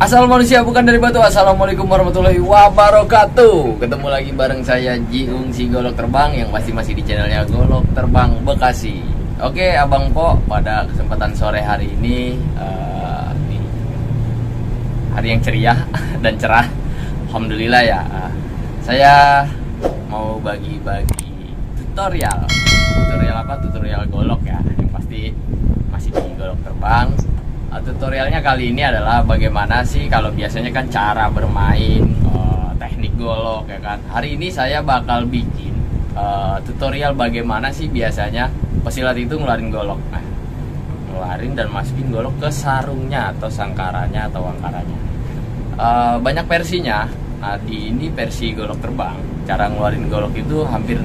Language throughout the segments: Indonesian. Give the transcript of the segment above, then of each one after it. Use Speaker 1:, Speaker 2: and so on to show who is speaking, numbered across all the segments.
Speaker 1: Asal manusia bukan dari batu. Assalamualaikum warahmatullahi wabarakatuh. Ketemu lagi bareng saya Jiung si Golok Terbang, yang pasti masih di channelnya Golok Terbang Bekasi. Oke Abang Po, pada kesempatan sore hari ini hari yang ceria dan cerah, alhamdulillah ya. Saya mau bagi-bagi tutorial apa? Tutorial golok ya, yang pasti masih di Golok Terbang. Tutorialnya kali ini adalah bagaimana sih kalau biasanya kan cara bermain teknik golok ya kan. Hari ini saya bakal bikin tutorial bagaimana sih biasanya pesilat itu ngeluarin golok. Nah, ngeluarin dan masukin golok ke sarungnya atau sangkaranya atau wangkaranya. Banyak versinya. Nah, di ini versi Golok Terbang, cara ngeluarin golok itu hampir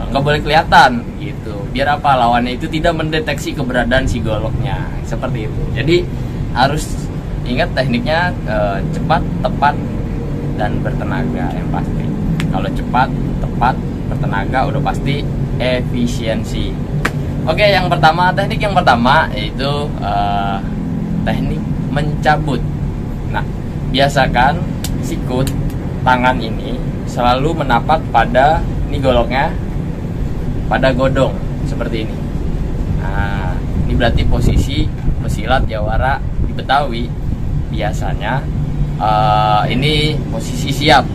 Speaker 1: nggak boleh kelihatan gitu, biar apa, lawannya itu tidak mendeteksi keberadaan si goloknya, seperti itu. Jadi harus ingat tekniknya, cepat, tepat, dan bertenaga yang pasti. Kalau cepat, tepat, bertenaga udah pasti efisiensi. Oke, teknik yang pertama yaitu teknik mencabut. Nah, biasakan sikut tangan ini selalu menapak pada ini goloknya, pada godong seperti ini. Nah, ini berarti posisi pesilat jawara di Betawi biasanya ini posisi siap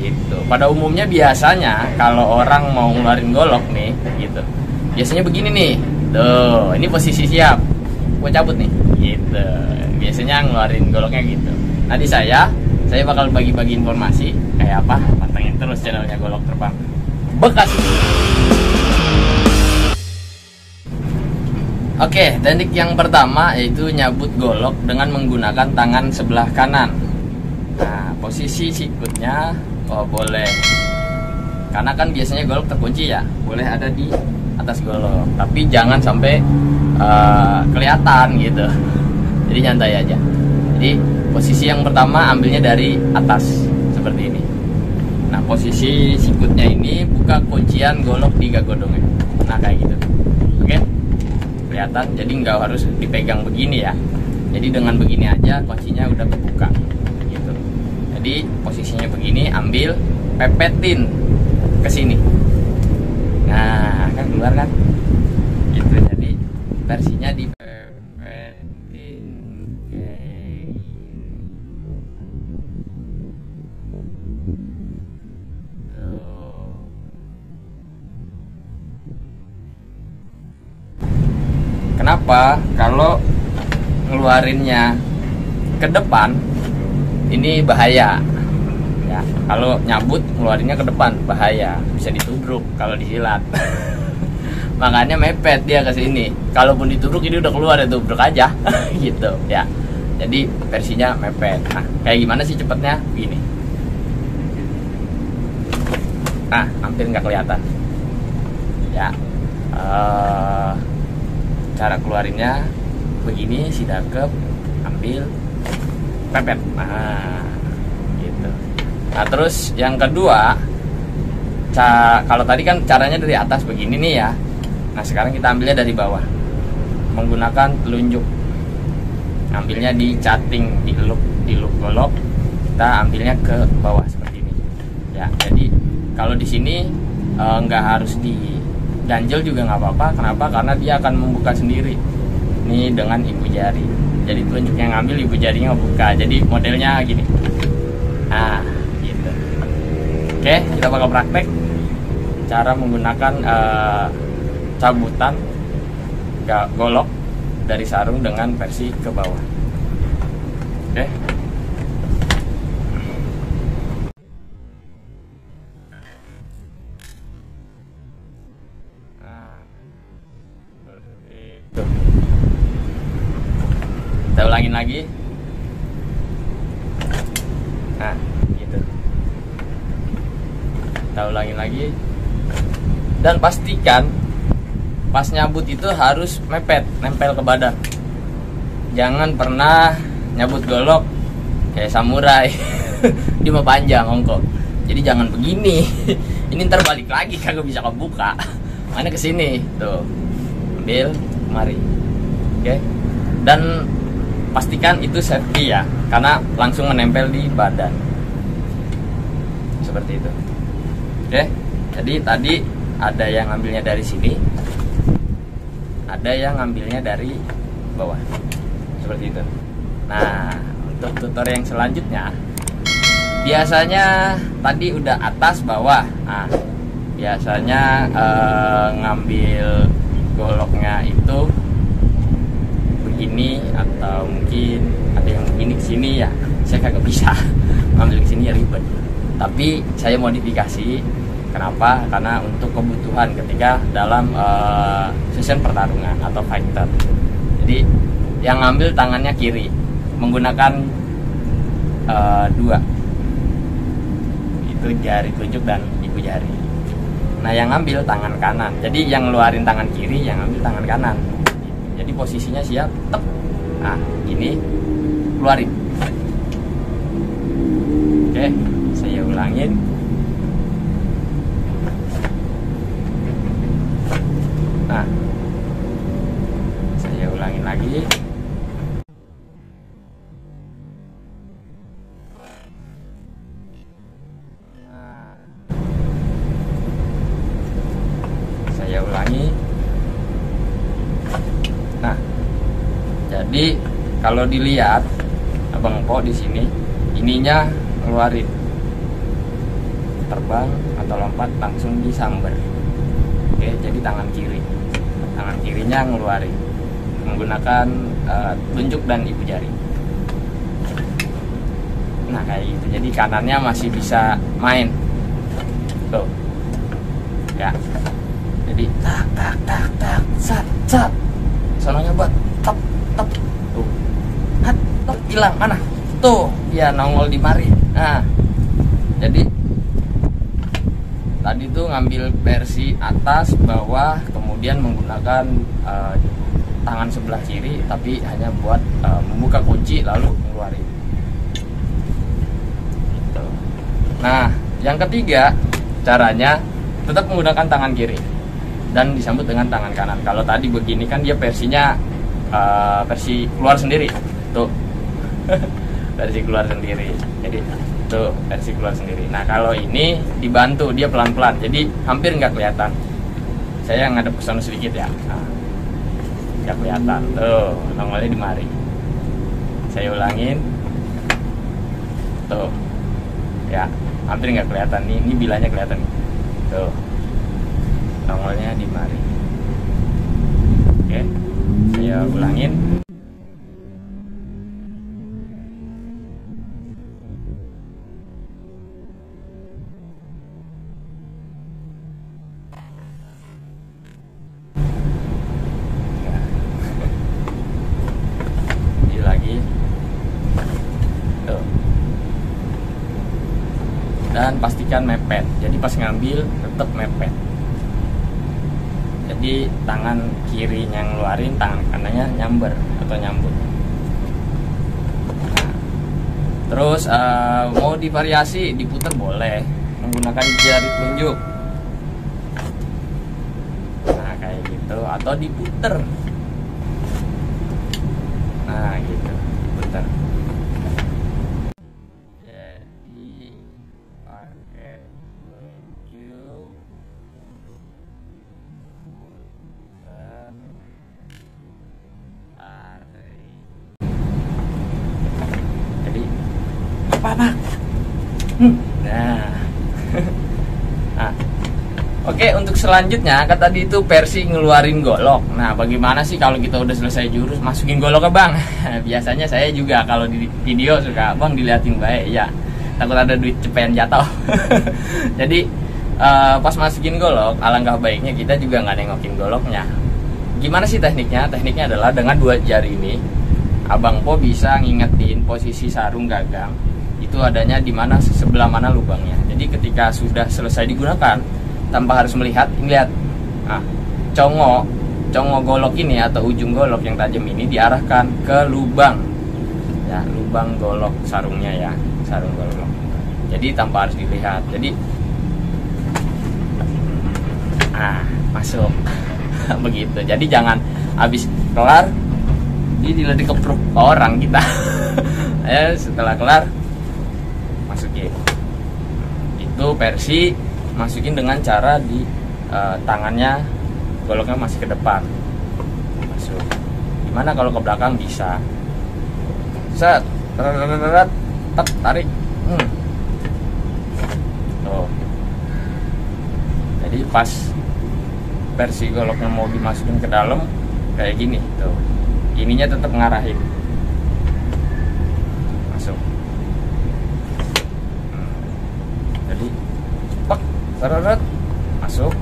Speaker 1: gitu. Pada umumnya biasanya kalau orang mau ngeluarin golok nih gitu, biasanya begini nih, tuh ini posisi siap, gue cabut nih gitu. Biasanya ngeluarin goloknya gitu. Nah, di saya bakal bagi-bagi informasi kayak apa. Pantengin terus channelnya Golok Terbang Bekasi. Oke, teknik yang pertama yaitu nyabut golok dengan menggunakan tangan sebelah kanan. Nah, posisi sikutnya boleh, karena kan biasanya golok terkunci ya, boleh ada di atas golok, tapi jangan sampai kelihatan gitu. Jadi nyantai aja. Jadi posisi yang pertama ambilnya dari atas seperti ini. Nah, posisi sikutnya ini buka kuncian golok di gagodongnya. Nah, kayak gitu. Oke, kelihatan. Jadi nggak harus dipegang begini ya. Jadi dengan begini aja kuncinya udah kebuka gitu. Jadi posisinya begini, ambil, pepetin ke sini. Nah, kan keluar kan? Gitu. Jadi versinya di Kenapa? Kalau ngeluarinnya ke depan ini bahaya ya. Kalau nyabut ngeluarinnya ke depan bahaya, bisa ditubruk kalau disilat. Makanya mepet dia ke sini. Kalaupun ditubruk ini udah keluar, ya tubruk aja gitu ya. Jadi versinya mepet. Nah, kayak gimana sih cepetnya? Gini. Nah, hampir nggak kelihatan ya. Cara keluarinnya begini, sidakep, ambil, pepet. Nah, gitu. Nah, terus yang kedua, kalau tadi kan caranya dari atas begini nih ya. Nah, sekarang kita ambilnya dari bawah menggunakan telunjuk. Ambilnya di cutting, di loop golok, kita ambilnya ke bawah seperti ini. Ya, jadi kalau di sini nggak harus di ganjel juga nggak apa-apa. Kenapa? Karena dia akan membuka sendiri ini dengan ibu jari. Jadi telunjuk yang ngambil, ibu jarinya membuka. Jadi modelnya gini. Nah, gitu. Oke, kita bakal praktek cara menggunakan cabutan golok dari sarung dengan versi ke bawah. Oke. Kita ulangin lagi. Nah, gitu. Kita ulangin lagi. Dan pastikan pas nyabut itu harus mepet, nempel ke badan. Jangan pernah nyabut golok kayak samurai. Dia mau panjang ongkok. Jadi jangan begini. Ini ntar balik lagi kagak bisa kebuka. Mana ke sini tuh. Ambil, mari. Oke. Dan pastikan itu safety ya, karena langsung menempel di badan seperti itu. Oke, jadi tadi ada yang ngambilnya dari sini, ada yang ngambilnya dari bawah seperti itu. Nah, untuk tutorial yang selanjutnya, biasanya tadi udah atas bawah. Nah, biasanya ngambil goloknya itu begini, atau mungkin ada yang begini ke sini ya. Saya kagak bisa ngambil ke sini ya, ribet. Tapi saya modifikasi. Kenapa? Karena untuk kebutuhan ketika dalam session pertarungan atau fighter. Jadi yang ngambil tangannya kiri menggunakan dua, itu jari telunjuk dan ibu jari. Nah, yang ngambil tangan kanan. Jadi yang ngeluarin tangan kiri, yang ngambil tangan kanan. Jadi posisinya siap, tep. Nah, ini keluarin. Oke, saya ulangin. Nah, saya ulangin lagi. Nah, saya ulangi. Nah, jadi kalau dilihat Abang Po di sini, ininya ngeluarin, terbang atau lompat langsung disamber. Oke, jadi tangan kirinya ngeluarin menggunakan telunjuk dan ibu jari. Nah, kayak gitu. Jadi kanannya masih bisa main tuh ya. Jadi tak tak tak tak sat sat, sononya buat tep tep tuh, hat tep, hilang mana tuh, dia nongol di mari. Nah, jadi tadi tuh ngambil versi atas bawah, kemudian menggunakan tangan sebelah kiri, tapi hanya buat membuka kunci lalu mengeluarin. Gitu. Nah, yang ketiga caranya tetap menggunakan tangan kiri dan disambut dengan tangan kanan. Kalau tadi begini kan dia versinya versi keluar sendiri tuh. Versi keluar sendiri. Jadi tuh versi keluar sendiri. Nah, kalau ini dibantu, dia pelan-pelan, jadi hampir nggak kelihatan. Saya ngadep ke sana sedikit ya. Nah, nggak kelihatan tuh, nongolnya di mari. Saya ulangin tuh ya, hampir nggak kelihatan. Ini bilanya kelihatan tuh, nongolnya di mari. Oke, saya ulangin. Dan pastikan mepet. Jadi pas ngambil tetap mepet. Jadi tangan kirinya ngeluarin, tangan kanannya nyamber atau nyambut. Nah, terus mau divariasi, diputar boleh menggunakan jari telunjuk. Nah, kayak gitu, atau diputer. Nah, gitu, diputer. Apa? Nah, nah, oke, untuk selanjutnya kan tadi itu versi ngeluarin golok. Nah, bagaimana sih kalau kita udah selesai jurus masukin golok ke bang? Biasanya saya juga kalau di video suka, bang diliatin baik ya, takut ada duit cepetan jatuh. Jadi pas masukin golok, alangkah baiknya kita juga nggak nengokin goloknya. Gimana sih tekniknya? Tekniknya adalah dengan dua jari ini, Abang Po bisa ngingetin posisi sarung gagang itu adanya di mana, sebelah mana lubangnya. Jadi ketika sudah selesai digunakan, tanpa harus melihat, ini lihat. Nah, congo golok ini atau ujung golok yang tajam ini diarahkan ke lubang. Ya, lubang golok sarungnya ya, sarung golok. Jadi tanpa harus dilihat. Jadi masuk. Begitu. Jadi jangan habis kelar Jadi dikepruk orang kita. Ya, setelah kelar masukin. Itu versi masukin dengan cara di tangannya goloknya masih ke depan. Masuk. Gimana kalau ke belakang bisa. Set, tarik. Tuh. Jadi pas versi goloknya mau dimasukin ke dalam kayak gini tuh. Ininya tetap ngarahin. Masuk. Jadi pak, tereret, masuk.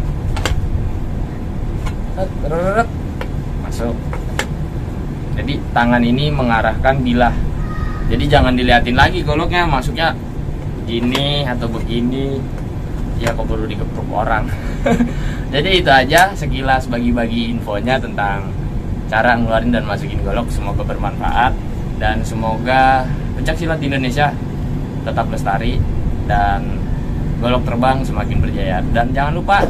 Speaker 1: Tereret, masuk. Jadi tangan ini mengarahkan bilah. Jadi jangan diliatin lagi goloknya masuknya gini atau begini. Ya kok perlu dikepruk orang. Jadi itu aja sekilas bagi-bagi infonya tentang cara ngeluarin dan masukin golok. Semoga bermanfaat dan semoga pencaksilat di Indonesia tetap lestari dan golok terbang semakin berjaya. Dan jangan lupa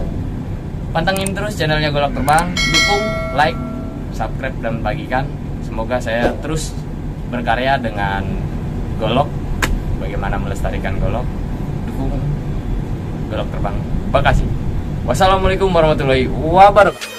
Speaker 1: pantengin terus channelnya Golok Terbang, dukung, like, subscribe dan bagikan. Semoga saya terus berkarya dengan golok, bagaimana melestarikan golok. Dukung Golok Terbang. Terima kasih. Wassalamualaikum warahmatullahi wabarakatuh.